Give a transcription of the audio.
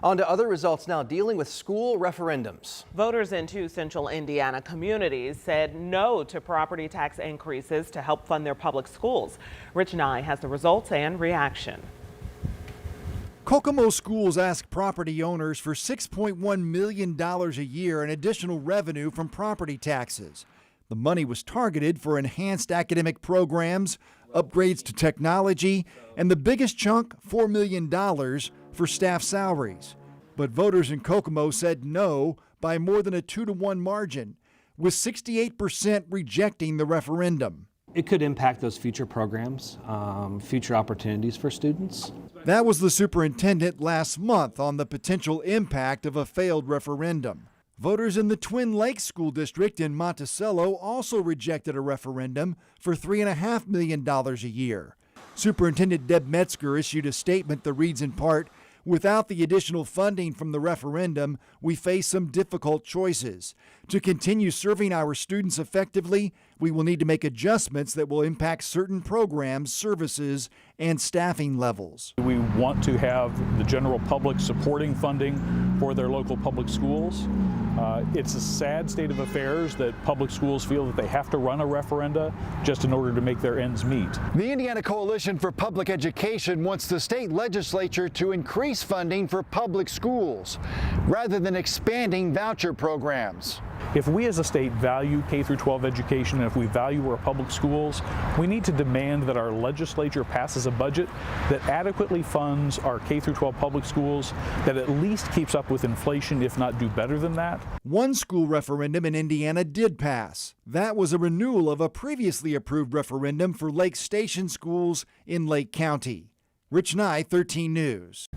On to other results now, dealing with school referendums. Voters in two central Indiana communities said no to property tax increases to help fund their public schools. Rich Nye has the results and reaction. Kokomo Schools asked property owners for $6.1 million a year in additional revenue from property taxes. The money was targeted for enhanced academic programs, upgrades to technology, and the biggest chunk, $4 million, for staff salaries. But voters in Kokomo said no by more than a 2-to-1 margin, with 68% rejecting the referendum. It could impact those future programs, future opportunities for students. That was the superintendent last month on the potential impact of a failed referendum. Voters in the Twin Lakes School District in Monticello also rejected a referendum for $3.5 million a year. Superintendent Deb Metzger issued a statement that reads in part, "Without the additional funding from the referendum, we face some difficult choices. To continue serving our students effectively, we will need to make adjustments that will impact certain programs, services, and staffing levels." We want to have the general public supporting funding for their local public schools. It's a sad state of affairs that public schools feel that they have to run a referenda just in order to make their ends meet. The Indiana Coalition for Public Education wants the state legislature to increase funding for public schools rather than expanding voucher programs. If we as a state value K-12 education and if we value our public schools, we need to demand that our legislature passes a budget that adequately funds our K-12 public schools, that at least keeps up with inflation, if not do better than that. One school referendum in Indiana did pass. That was a renewal of a previously approved referendum for Lake Station schools in Lake County. Rich Nye, 13 News.